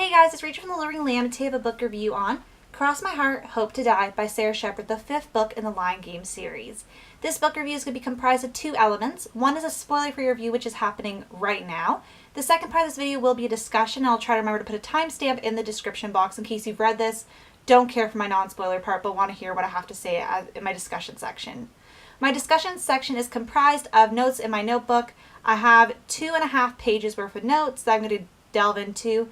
Hey guys, it's Rachel from The Luring Lamb. Today I have a book review on Cross My Heart, Hope to Die by Sara Shepard, the 5th book in the Lion Game series. This book review is going to be comprised of two elements. One is a spoiler-free review, which is happening right now. The second part of this video will be a discussion. I'll try to remember to put a timestamp in the description box in case you've read this, don't care for my non-spoiler part, but want to hear what I have to say in my discussion section. My discussion section is comprised of notes in my notebook. I have 2.5 pages worth of notes that I'm going to delve into.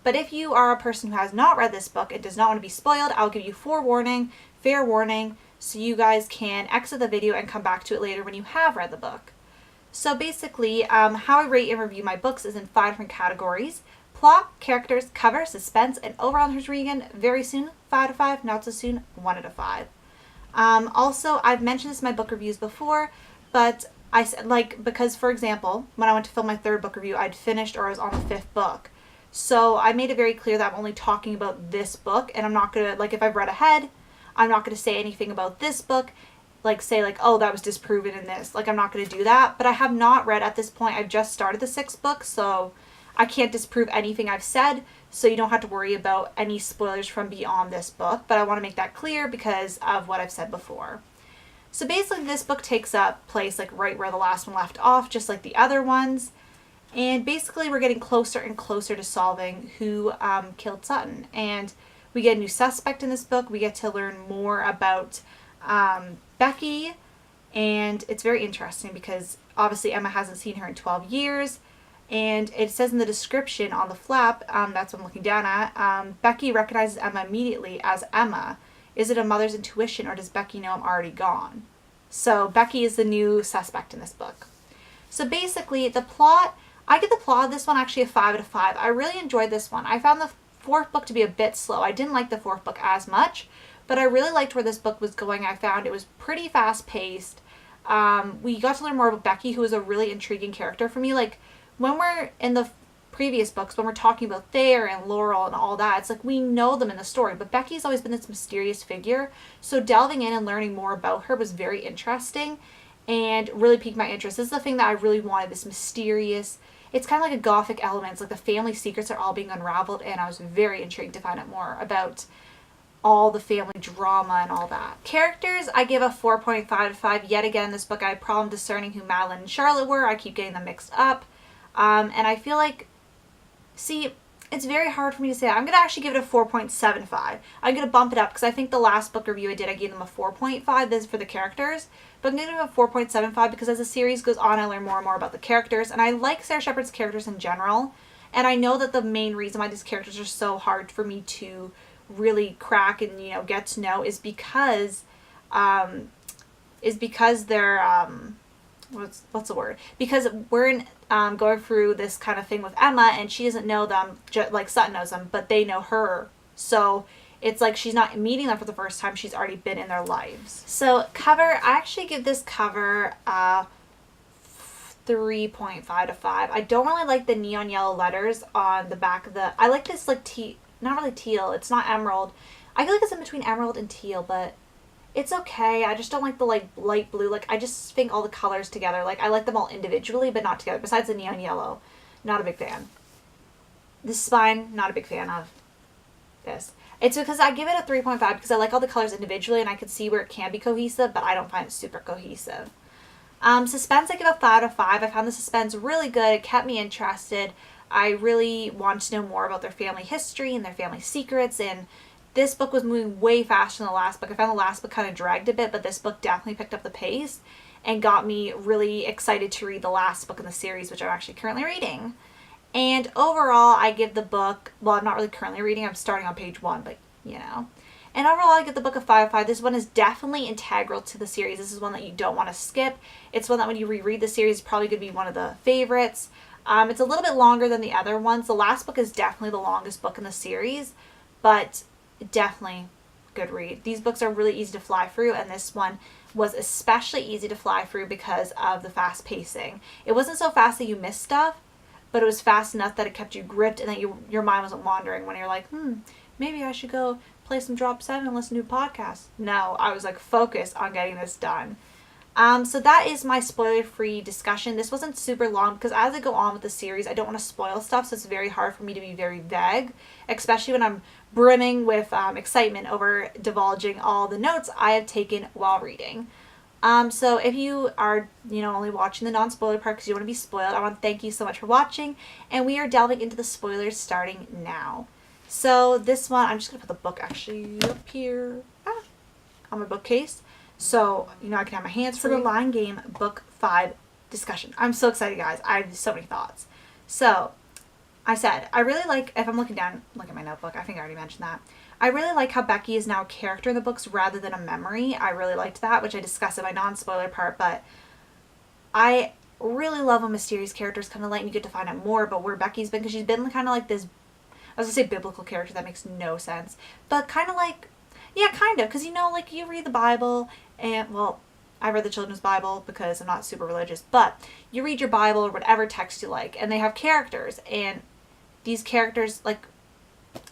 But if you are a person who has not read this book and does not want to be spoiled, I'll give you forewarning, fair warning, so you guys can exit the video and come back to it later when you have read the book. So basically, how I rate and review my books is in 5 different categories: plot, characters, cover, suspense, and overall interest reading. Very soon, 5 out of 5, not so soon, 1 out of 5. Also, I've mentioned this in my book reviews before, but I said, because for example, when I went to film my 3rd book review, I'd finished or I was on the 5th book. So I made it very clear that I'm only talking about this book, and I'm not going to, if I've read ahead, I'm not going to say anything about this book, oh, that was disproven in this. I'm not going to do that. But I have not read at this point. I've just started the 6th book, so I can't disprove anything I've said, so you don't have to worry about any spoilers from beyond this book. But I want to make that clear because of what I've said before. So basically, this book takes up place right where the last one left off, just like the other ones. And basically, we're getting closer and closer to solving who killed Sutton. And we get a new suspect in this book. We get to learn more about Becky. And it's very interesting because obviously Emma hasn't seen her in 12 years. And it says in the description on the flap, that's what I'm looking down at, Becky recognizes Emma immediately as Emma. Is it a mother's intuition, or does Becky know I'm already gone? So Becky is the new suspect in this book. So basically, the plot, I give the plot of this one actually a 5 out of 5. I really enjoyed this one. I found the 4th book to be a bit slow. I didn't like the 4th book as much, but I really liked where this book was going. I found it was pretty fast-paced. We got to learn more about Becky, who is a really intriguing character for me. When we're in the previous books, when we're talking about Thayer and Laurel and all that, it's we know them in the story, but Becky's always been this mysterious figure. So delving in and learning more about her was very interesting and really piqued my interest. This is the thing that I really wanted, this mysterious, it's kind of like a gothic element. It's the family secrets are all being unraveled, and I was very intrigued to find out more about all the family drama and all that. Characters, I give a 4.5 out of 5. Yet again, this book I had a problem discerning who Madeline and Charlotte were. I keep getting them mixed up. And I feel it's very hard for me to say. I'm going to actually give it a 4.75. I'm going to bump it up because I think the last book review I did, I gave them a 4.5. This is for the characters. But I'm going to give it a 4.75 because as the series goes on, I learn more and more about the characters. And I like Sara Shepard's characters in general. And I know that the main reason why these characters are so hard for me to really crack and, get to know is because they're, what's the word? Because we're going through this kind of thing with Emma, and she doesn't know them like Sutton knows them, but they know her. So it's she's not meeting them for the first time. She's already been in their lives. So cover, I actually give this cover 3.5 to 5. I don't really like the neon yellow letters on the back of the. I like this not really teal. It's not emerald. I feel like it's in between emerald and teal, but it's okay. I just don't like the light blue. I just think all the colors together. I like them all individually, but not together. Besides the neon yellow, not a big fan. This spine, not a big fan of this. It's because I give it a 3.5 because I like all the colors individually, and I can see where it can be cohesive, but I don't find it super cohesive. Suspense, I give a 5 out of 5. I found the suspense really good. It kept me interested. I really wanted to know more about their family history and their family secrets, and this book was moving way faster than the last book. I found the last book kind of dragged a bit, but this book definitely picked up the pace and got me really excited to read the last book in the series, which I'm actually currently reading. And overall, I give the book, well, I'm not really currently reading. I'm starting on page 1, but, And overall, I give the book a 5 out of 5. This one is definitely integral to the series. This is one that you don't want to skip. It's one that when you reread the series is probably going to be one of the favorites. It's a little bit longer than the other ones. The last book is definitely the longest book in the series, but definitely good read. These books are really easy to fly through, and this one was especially easy to fly through because of the fast pacing. It wasn't so fast that you missed stuff, but it was fast enough that it kept you gripped and that your mind wasn't wandering when you're maybe I should go play some Drop 7 and listen to a podcast. No, I was focused on getting this done. So that is my spoiler-free discussion. This wasn't super long because as I go on with the series, I don't want to spoil stuff, so it's very hard for me to be very vague, especially when I'm brimming with excitement over divulging all the notes I have taken while reading. So if you are, only watching the non-spoiler part because you want to be spoiled, I want to thank you so much for watching, and we are delving into the spoilers starting now. So this one, I'm just going to put the book actually up here on my bookcase. So, I can have my hands free. So the Lion Game Book 5 discussion. I'm so excited, guys. I have so many thoughts. So, I said, I really like, if I'm looking down, look at my notebook, I think I already mentioned that. I really like how Becky is now a character in the books rather than a memory. I really liked that, which I discussed in my non-spoiler part, but I really love when mysterious characters come to light and you get to find out more about where Becky's been, because she's been kind of like this, I was going to say biblical character, that makes no sense, but kind of like, yeah, kind of, because you read the Bible, and, well, I read the children's Bible because I'm not super religious, but you read your Bible or whatever text you like, and they have characters, and these characters, like,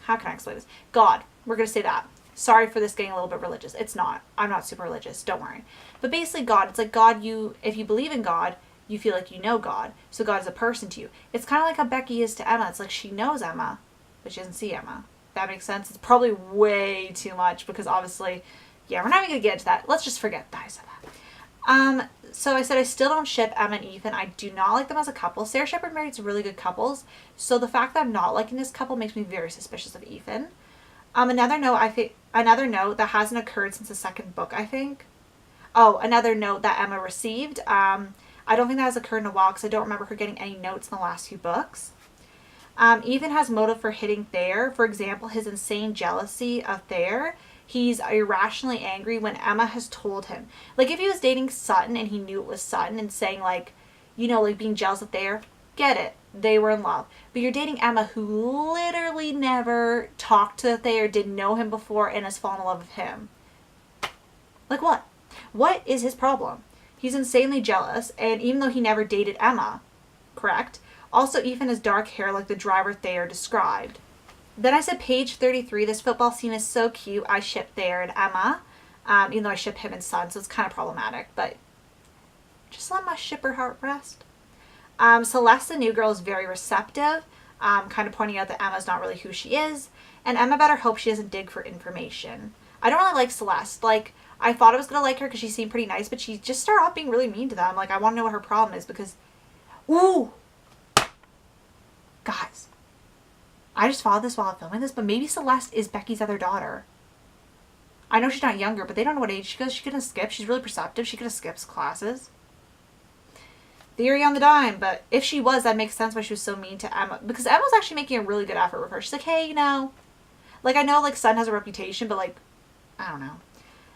how can I explain this? God, we're going to say that. Sorry for this getting a little bit religious. It's not. I'm not super religious. Don't worry. But basically God, it's like God, if you believe in God, you feel like you know God. So God is a person to you. It's kind of like how Becky is to Emma. It's like she knows Emma, but she doesn't see Emma. That makes sense? It's probably way too much because obviously, yeah, we're not even going to get into that. Let's just forget that I said that. So I said I still don't ship Emma and Ethan. I do not like them as a couple. Sara Shepard married some really good couples. So the fact that I'm not liking this couple makes me very suspicious of Ethan. Another note that hasn't occurred since the second book, I think. Oh, another note that Emma received. I don't think that has occurred in a while because I don't remember her getting any notes in the last few books. Ethan has motive for hitting Thayer. For example, his insane jealousy of Thayer. He's irrationally angry when Emma has told him. Like, if he was dating Sutton and he knew it was Sutton and saying, like, being jealous of Thayer, get it. They were in love. But you're dating Emma, who literally never talked to Thayer, didn't know him before, and has fallen in love with him. Like, what? What is his problem? He's insanely jealous, and even though he never dated Emma, correct? Also, Ethan has dark hair like the driver Thayer described. Then I said page 33, this football scene is so cute. I ship Thayer and Emma, even though I ship him and Son, so it's kind of problematic, but just let my shipper heart rest. Celeste, the new girl, is very receptive, kind of pointing out that Emma's not really who she is, and Emma better hope she doesn't dig for information. I don't really like Celeste. Like, I thought I was going to like her because she seemed pretty nice, but she just started off being really mean to them. Like, I want to know what her problem is because, ooh, guys, I just thought this while I'm filming this, but maybe Celeste is Becky's other daughter. I know she's not younger, but they don't know what age she goes. She could have skipped. She's really perceptive. She could have skipped classes. Theory on the dime, but if she was, that makes sense why she was so mean to Emma. Because Emma's actually making a really good effort with her. She's like, hey, like, I know, like, Son has a reputation, but, like, I don't know.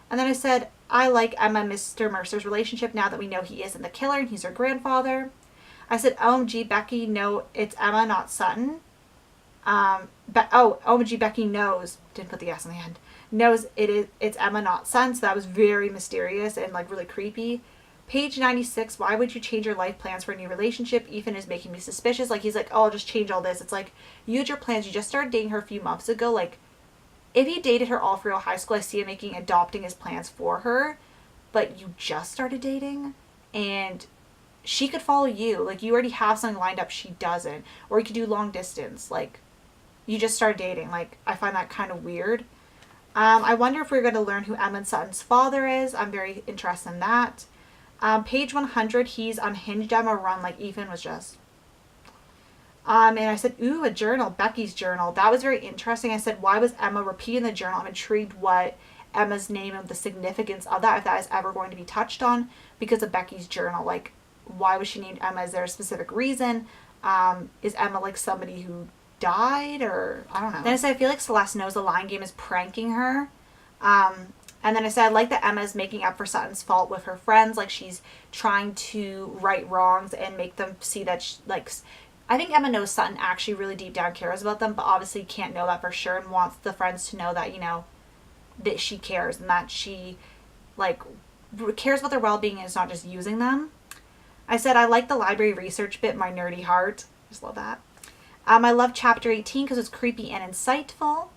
And then I said, I like Emma and Mr. Mercer's relationship now that we know he isn't the killer and he's her grandfather. I said, OMG, Becky, no, it's Emma, not Sutton. OMG, Becky knows, didn't put the S on the end, knows it's Emma, not Sutton, so that was very mysterious and, like, really creepy. Page 96, why would you change your life plans for a new relationship? Ethan is making me suspicious. Like, he's like, oh, I'll just change all this. It's like, you had your plans. You just started dating her a few months ago. Like, if he dated her all through high school, I see him adopting his plans for her. But you just started dating, and she could follow you. Like, you already have something lined up. She doesn't. Or you could do long distance. Like, you just started dating. Like, I find that kind of weird. I wonder if we're going to learn who Emma and Sutton's father is. I'm very interested in that. Page 100, he's unhinged Emma run like Ethan was just. And I said, ooh, a journal, Becky's journal. That was very interesting. I said, why was Emma repeating the journal? I'm intrigued what Emma's name and the significance of that, if that is ever going to be touched on because of Becky's journal. Like, why was she named Emma? Is there a specific reason? Is Emma like somebody who died, or I don't know. Then I said, I feel like Celeste knows the Lion Game is pranking her. And then I said, I like that Emma's making up for Sutton's fault with her friends. Like, she's trying to right wrongs and make them see that, I think Emma knows Sutton actually really deep down cares about them, but obviously can't know that for sure and wants the friends to know that, that she cares and that she, cares about their well-being and is not just using them. I said, I like the library research bit, my nerdy heart. Just love that. I love chapter 18 because it's creepy and insightful.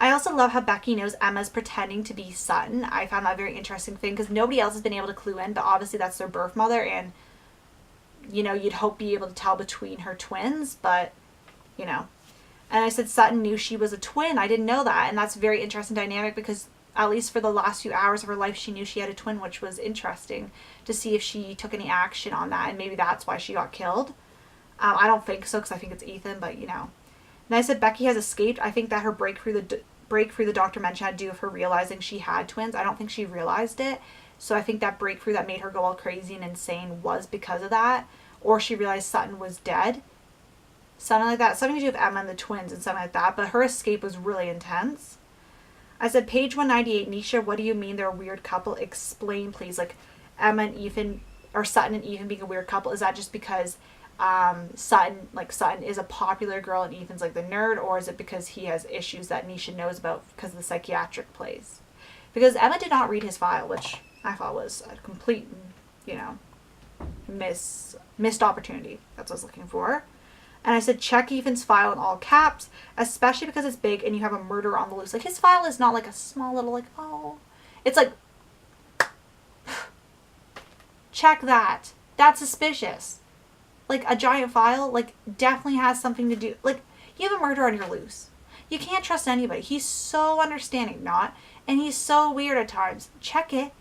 I also love how Becky knows Emma's pretending to be Sutton. I found that a very interesting thing because nobody else has been able to clue in, but obviously that's their birth mother, and, you know, you'd hope be able to tell between her twins, but, you know. And I said Sutton knew she was a twin. I didn't know that, and that's a very interesting dynamic because at least for the last few hours of her life, she knew she had a twin, which was interesting to see if she took any action on that, and maybe that's why she got killed. I don't think so because I think it's Ethan, but, you know. And I said Becky has escaped. I think that her breakthrough the doctor mentioned had to do with her realizing she had twins. I don't think she realized it. So I think that breakthrough that made her go all crazy and insane was because of that. Or she realized Sutton was dead. Something like that. Something to do with Emma and the twins and something like that. But her escape was really intense. I said, page 198, Nisha, what do you mean they're a weird couple? Explain, please. Like, Emma and Ethan, or Sutton and Ethan being a weird couple. Is that just because Sutton is a popular girl and Ethan's like the nerd, or is it because he has issues that Nisha knows about because of the psychiatric place? Because Emma did not read his file, which I thought was a complete, you know, missed opportunity. That's what I was looking for. And I said, check Ethan's file in all caps, especially because it's big and you have a murder on the loose. Like, his file is not like a small little, like, oh. It's like, check that. That's suspicious. Like, a giant file, like, definitely has something to do. Like, you have a murder on your loose. You can't trust anybody. He's so understanding, not. And he's so weird at times. Check it.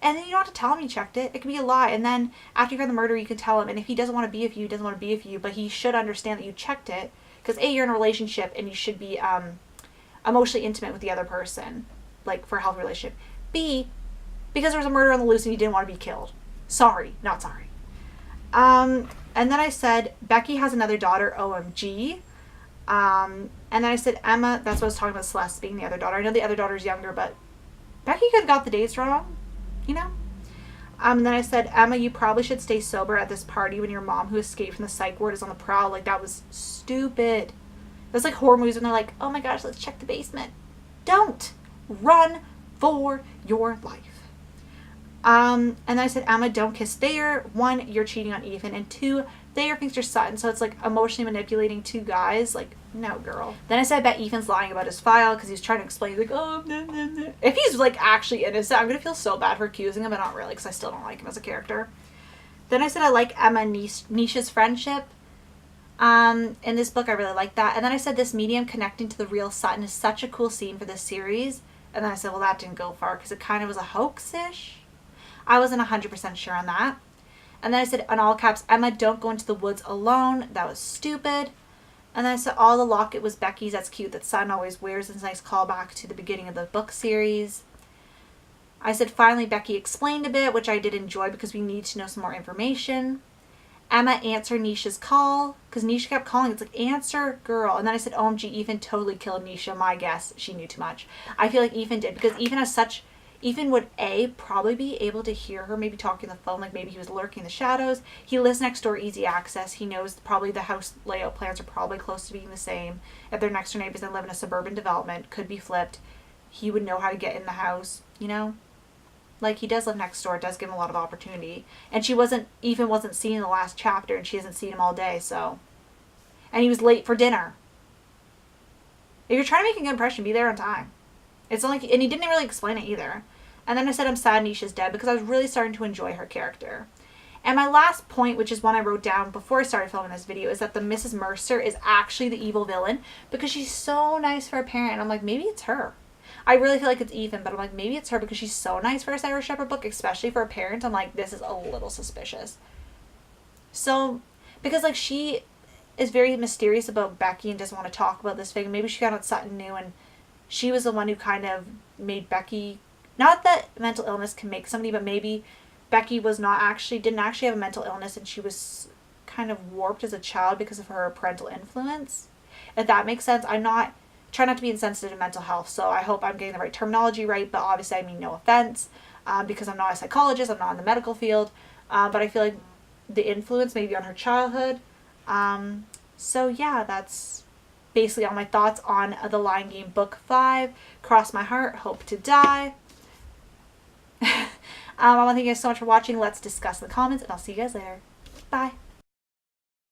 And then you don't have to tell him you checked it. It could be a lie. And then after you find the murder, you can tell him. And if he doesn't want to be with you, he doesn't want to be with you. But he should understand that you checked it. Because A, you're in a relationship and you should be emotionally intimate with the other person. Like, for a healthy relationship. B, because there was a murder on the loose and you didn't want to be killed. Sorry. Not sorry. And then I said, Becky has another daughter, OMG. And then I said, Emma, that's what I was talking about, Celeste being the other daughter. I know the other daughter's younger, but Becky could have got the dates wrong. You know? And then I said, Emma, you probably should stay sober at this party when your mom who escaped from the psych ward is on the prowl. Like, that was stupid. It was like horror movies when they're like, oh my gosh, let's check the basement. Don't. Run for your life. And then I said, Emma, don't kiss Thayer. 1, you're cheating on Ethan. And 2, Thayer thinks you're Sutton. So it's like emotionally manipulating 2 guys. Like, no, girl. Then I said, I bet Ethan's lying about his file because he's trying to explain. He's like, oh, nah, nah, nah. If he's like actually innocent, I'm going to feel so bad for accusing him, but not really because I still don't like him as a character. Then I said, I like Emma and Nisha's friendship. In this book, I really like that. And then I said, this medium connecting to the real Sutton is such a cool scene for this series. And then I said, well, that didn't go far because it kind of was a hoax-ish. I wasn't 100% sure on that. And then I said, in all caps, Emma, don't go into the woods alone. That was stupid. And then I said, all the locket was Becky's. That's cute. That Sutton always wears. It's a nice callback to the beginning of the book series. I said, finally, Becky explained a bit, which I did enjoy because we need to know some more information. Emma answered Nisha's call because Nisha kept calling. It's like, answer, girl. And then I said, OMG, Ethan totally killed Nisha. My guess, she knew too much. I feel like Ethan did because Ethan would probably be able to hear her maybe talking on the phone, like maybe he was lurking in the shadows. He lives next door, easy access. He knows probably the house layout plans are probably close to being the same. If they're next door neighbors and live in a suburban development, could be flipped. He would know how to get in the house, you know? Like, he does live next door. It does give him a lot of opportunity. And Ethan wasn't seen in the last chapter, and she hasn't seen him all day, so. And he was late for dinner. If you're trying to make a good impression, be there on time. It's not like, and he didn't really explain it either. And then I said I'm sad Nisha's dead because I was really starting to enjoy her character. And my last point, which is one I wrote down before I started filming this video, is that the Mrs. Mercer is actually the evil villain because she's so nice for a parent. And I'm like, maybe it's her. I really feel like it's Ethan, but I'm like, maybe it's her because she's so nice for a Sara Shepard book, especially for a parent. I'm like, this is a little suspicious. So, because like she is very mysterious about Becky and doesn't want to talk about this thing. Maybe she found out Sutton knew and she was the one who kind of made Becky. Not that mental illness can make somebody, but maybe Becky didn't actually have a mental illness and she was kind of warped as a child because of her parental influence. If that makes sense. Try not to be insensitive to mental health, so I hope I'm getting the right terminology right, but obviously I mean no offense, because I'm not a psychologist, I'm not in the medical field, but I feel like the influence maybe on her childhood. So yeah, that's basically all my thoughts on The Lion Game Book 5. Cross my heart, hope to die. I want to thank you guys so much for watching. Let's discuss in the comments, and I'll see you guys later. Bye.